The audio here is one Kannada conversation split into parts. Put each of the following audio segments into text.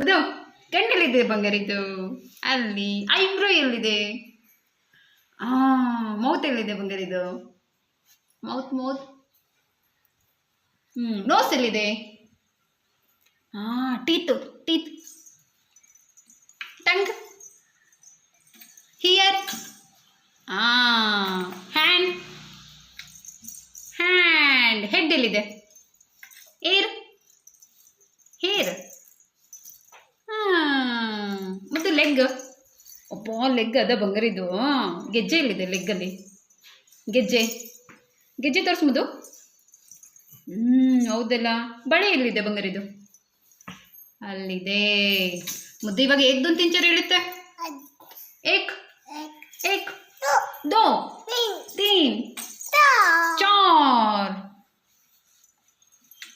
ಅದು ಕಣ್ಣೆಲ್ಲಿದೆ ಬಂಗಾರಿದ್ದು? ಅಲ್ಲಿ. ಐಬ್ರೋ ಎಲ್ಲಿದೆ? ಮೌತ್ ಎಲ್ಲಿದೆ ಬಂಗಾರಿದ್ದು? ಮೌತ್. ನೋಸ್ ಎಲ್ಲಿದೆ? Teeth. Tongue. Here. Hand. Head ಎಲ್ಲಿದೆ? ಏರ್. ಮತ್ತು ಲೆಗ್. ಅಪ್ಪ ಲೆಗ್ ಅದ ಬಂಗಾರಿದ್ದು. ಗೆಜ್ಜೆ ಎಲ್ಲಿದೆ? ಲೆಗ್ಗಲ್ಲಿ ಗೆಜ್ಜೆ ತೋರಿಸ್ಬೋದು. ಹೌದಲ್ಲ. ಬಳೆ ಎಲ್ಲಿದೆ ಬಂಗಾರಿದ್ದು? ಅಲ್ಲಿದೆ. ಮುದ್ದು ಇವಾಗ ಏಕ್ದೊಂದು ತಿಂಚರ್ ಹೇಳುತ್ತೆ. एक दो तीन चार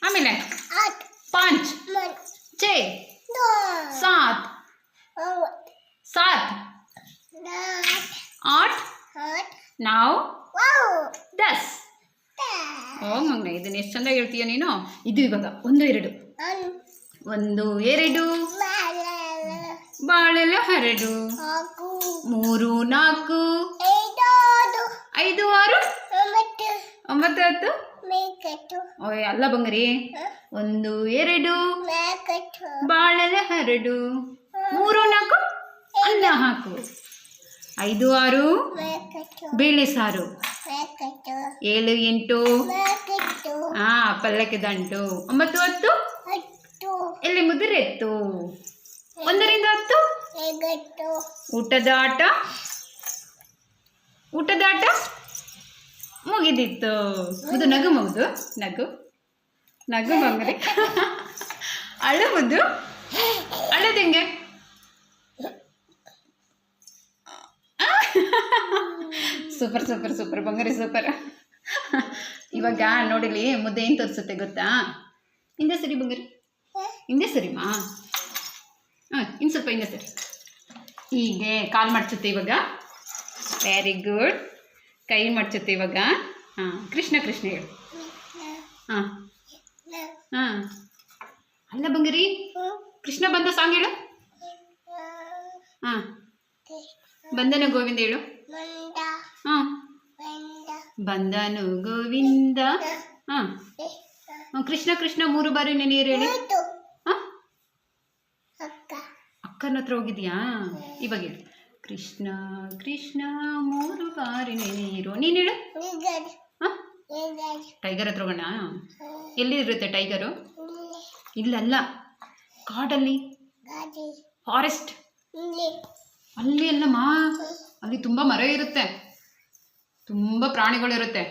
ಆಮೇಲೆ 5 6 7 8 9 10. ಮಗನ ಇದನ್ನ ಎಷ್ಟು ಚಂದ ಹೇಳ್ತೀಯ ನೀನು. ಇದು ಇವಾಗ 1 2 1 2 ಬಾಳೆಲೆ 2 3 4 5 6 9 10. ಓಯ್ ಅಲ್ಲ ಬಂಗಾರಿ. 1 2 ಬಾಳೆಲೆ 2 3 4 ಅನ್ನ ಹಾಕು 5 6 ಬೇಳೆ ಸಾರು 7 8 ಪಲ್ಲಕ್ಕೆ ದಂಟು 9 10 ಎಲ್ಲಿ ಮುದುರೆತ್ತು 1 ರಿಂದ 10 ಊಟದ ಆಟ ಮುಗಿದಿತ್ತು. ಮುದು ನಗು ಬಂಗಾರಿ. ಅಳುವುದು ಅಳದಂಗೆ. ಸೂಪರ್ ಬಂಗಾರಿ ಸೂಪರ್. ಇವಾಗ ನೋಡಿಲಿ ಮುದ್ದೆ ಏನು ತೋರಿಸುತ್ತೆ ಗೊತ್ತಾ? ಹಿಂದೆ ಸರಿ ಬಂಗಾರಿ, ಹಿಂದೆ ಸರಿಮಾ. ಇನ್ನು ಸ್ವಲ್ಪ ಹಿಂದೆ ಸರಿ. ಹೀಗೆ ಕಾಲು ಮಡ್ಚುತ್ತೆ ಇವಾಗ. Very good. ಕೈ ಮಡ್ಚುತ್ತೆ ಇವಾಗ. ಕೃಷ್ಣ ಹೇಳು. ಅಲ್ಲ ಬಂಗಾರಿ, ಕೃಷ್ಣ ಬಂದ ಸಾಂಗ್ ಹೇಳು. ಬಂದನು ಗೋವಿಂದ ಹೇಳು. ಬಂದನು ಗೋವಿಂದ. ಕೃಷ್ಣ 3 ಬಾರಿ ನೆನೆಯರು ಹೇಳಿ. ಅಕ್ಕನ ಹತ್ರ ಹೋಗಿದ್ಯಾ? ಇವಾಗ ಹೇಳು. ಕೃಷ್ಣ 3 ಬಾರಿ ನೆನೆಯಿರು. ನೀನು ಹೇಳು. ಟೈಗರ್ ಹತ್ರ ಹೋಗೋಣ. ಎಲ್ಲಿ ಇರುತ್ತೆ ಟೈಗರು? ಇಲ್ಲಲ್ಲ, ಕಾಡಲ್ಲಿ, ಫಾರೆಸ್ಟ್ ಅಲ್ಲಿ ಅಲ್ಲಮ್ಮ. ಅಲ್ಲಿ ತುಂಬ ಮರ ಇರುತ್ತೆ, ತುಂಬ ಪ್ರಾಣಿಗಳಿರುತ್ತೆ.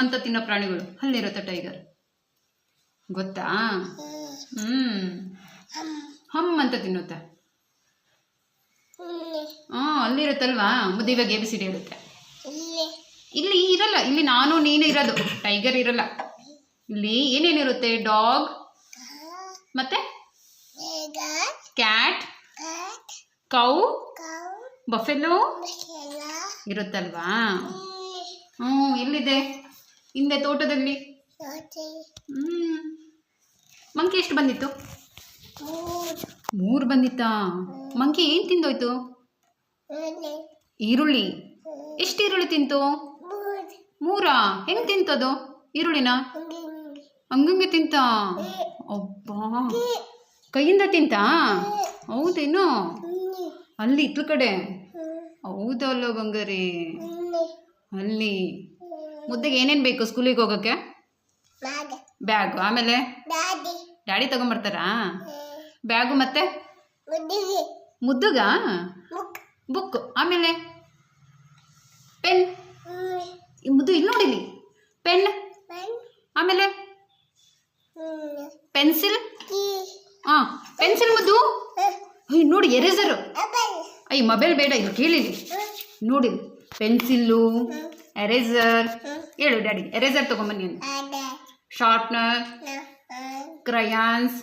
ಅಂತ ತಿನ್ನೋ ಪ್ರಾಣಿಗಳು ಅಲ್ಲಿರುತ್ತೆ ಟೈಗರ್. ಗೊತ್ತಾ? ಅಂತ ತಿನ್ನುತ್ತೆ. ಅಲ್ಲಿರುತ್ತಲ್ವಾ. ಮುದ್ದು ಇವಾಗ ABCD ಇರುತ್ತೆ. ಇಲ್ಲಿ ಇರಲ್ಲ. ಇಲ್ಲಿ ನಾನು ನೀನು ಇರೋದು. ಟೈಗರ್ ಇರಲ್ಲ. ಇಲ್ಲಿ ಏನೇನಿರುತ್ತೆ? ಡಾಗ್ ಮತ್ತೆ ಕ್ಯಾಟ್, ಕೌ, ಬಫೆಲೋ ಇರುತ್ತಲ್ವಾ. ಎಲ್ಲಿದೆ? ಹಿಂದೆ ತೋಟದಲ್ಲಿ. ಮಂಕಿ ಎಷ್ಟು ಬಂದಿತ್ತು? 3 ಬಂದಿತ್ತಾ? ಮಂಕಿ ಏನು ತಿಂದೋಯ್ತು? ಈರುಳ್ಳಿ. ಎಷ್ಟು ಈರುಳ್ಳಿ ತಿಂತು? 3. ಹೆಂಗೆ ತಿಂತದು ಈರುಳ್ಳಿನ? ಹಂಗಂಗೆ ತಿಂತ? ಅಬ್ಬಾ, ಕೈಯಿಂದ ತಿಂತ? ಹೌದೇನೋ? ಅಲ್ಲಿ ಇತ್ಲ ಕಡೆ. ಹೌದಲ್ಲ ಬಂಗಾರಿ? ಅಲ್ಲಿ. ಮುದ್ದೆಗೆ ಏನೇನು ಬೇಕು ಸ್ಕೂಲಿಗೆ ಹೋಗೋಕ್ಕೆ? ಬ್ಯಾಗು. ಆಮೇಲೆ ಡ್ಯಾಡಿ ತಗೊಂಬರ್ತಾರಾ ಬ್ಯಾಗು? ಮತ್ತೆ ಮುದ್ದುಗ ಬುಕ್. ಆಮೇಲೆ ಪೆನ್. ಮುದ್ದು ಇಲ್ಲಿ ನೋಡಿಲಿ. ಪೆನ್. ಆಮೇಲೆ ಪೆನ್ಸಿಲ್. ಪೆನ್ಸಿಲ್ ಮುದ್ದು. ನೋಡಿ ಎರೇಸರು. ಮೊಬೈಲ್ ಬೇಡ, ಇದು ಕೇಳಿಲಿ. ನೋಡಿ ಪೆನ್ಸಿಲ್ಲು, ಎರೇಸರ್. ಹೇಳು ಡ್ಯಾಡಿ. ಎರೇಸರ್ ತೊಗೊಂಬನ್ನಿ. Sharpener, crayons.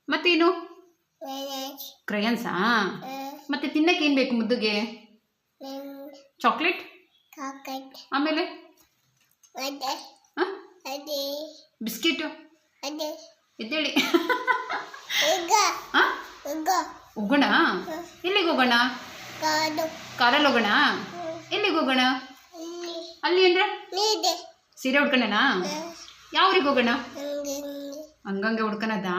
ಮತ್ತೇನು? ಕ್ರಯಾನ್ಸಾ? ಮತ್ತೆ ತಿನ್ನಕ್ಕೆ ಏನು ಬೇಕು ಮುದ್ದುಗೆ? ಚಾಕ್ಲೇಟ್. ಆಮೇಲೆ ಬಿಸ್ಕಿಟು. ಎದ್ದೇಳಿ. ಆ ಹೋಗೋಣ ಎಲ್ಲಿಗೆ ಹೋಗೋಣ ಕಾರಲ್ಲಿ ಹೋಗೋಣ ಎಲ್ಲಿಗೆ ಹೋಗೋಣ ಅಲ್ಲಿ ಅಂದ್ರೆ ಸೀರೆ ಉಡ್ಕೊಳ್ಳೋಣ ಯಾವ ಊರಿಗೆ ಹೋಗೋಣ ಹಂಗಂಗೆ ಹುಡ್ಕನದಾ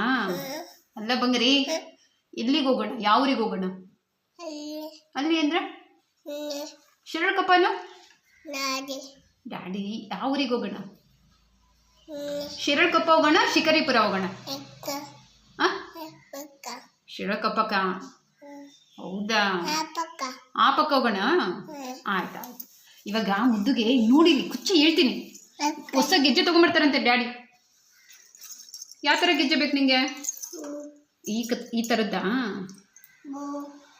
ಅಲ್ಲ ಬಂಗಾರಿ ಎಲ್ಲಿಗೆ ಹೋಗೋಣ ಯಾವ ಊರಿಗೆ ಹೋಗೋಣ ಅಲ್ಲಿ ಅಂದ್ರೆ ಶಿರಳಕೊಪ್ಪನು ಡ್ಯಾಡಿ ಯಾವ ಊರಿಗೆ ಹೋಗೋಣ ಶಿರಳಕೊಪ್ಪ ಹೋಗೋಣ ಶಿಕಾರಿಪುರ ಹೋಗೋಣ ಶಿರಳಕೊಪ್ಪಕ್ಕ ಹೌದಾ ಆ ಪಕ್ಕ ಹೋಗೋಣ ಆಯ್ತು ಇವಾಗ ಮುದ್ದುಗೆ ನೋಡಿಲಿ ಕುಚ್ಚಿ ಹೇಳ್ತೀನಿ ಹೊಸ ಗೆಜ್ಜೆ ತೊಗೊಂಬರ್ತಾರಂತೆ ಡ್ಯಾಡಿ ಯಾವ ಥರ ಗೆಜ್ಜೆ ಬೇಕು ನಿಂಗೆ ಈ ಥರದ್ದಾ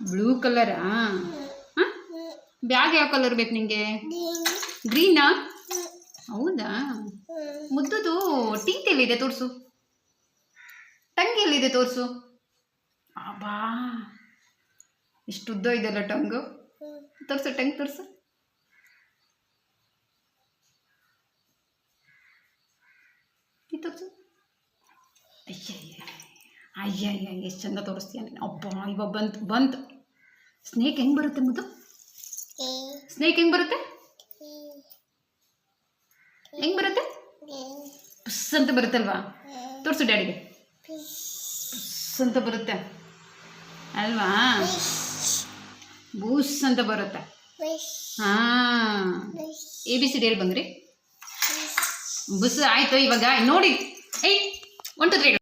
ಬ್ಲೂ ಕಲರಾ ಬ್ಯಾಗ್ ಯಾವ ಕಲರ್ ಬೇಕು ನಿಂಗೆ ಗ್ರೀನಾ ಹೌದಾ ಮುದ್ದುದು ಟೀತ್ ಎಲ್ಲಿದೆ ತೋರಿಸು ಟಂಗ್ ಎಲ್ಲಿದೆ ತೋರಿಸು ಬಾ ಇಷ್ಟು ಉದ್ದ ಇದೆಲ್ಲ ಟಂಗು ತೋರಿಸು ಟಂಗ್ ತೋರಿಸು ತೋರಿಸು ಅಯ್ಯಯ್ಯ ಎಷ್ಟು ಚಂದ ತೋರಿಸ್ತೀಯ ಅಬ್ಬ ಇವಾಗ ಬಂತು ಸ್ನೇಕ್ ಹೆಂಗೆ ಬರುತ್ತೆ ಮುದ್ದು ಸ್ನೇಕ್ ಹೆಂಗೆ ಬರುತ್ತೆ ಪುಸ್ ಅಂತ ಬರುತ್ತಲ್ವಾ ತೋರಿಸು ಡ್ಯಾಡಿಗೆ ಪುಸ್ ಅಂತ ಬರುತ್ತೆ ಅಲ್ವಾ ಬೂಸ್ ಅಂತ ಬರುತ್ತೆ ಹಾಂ ABCD ಹೇಳಿ ಬಂದ್ರಿ ಬುಸ್ ಆಯಿತು ಇವಾಗ ನೋಡಿ 1 2 3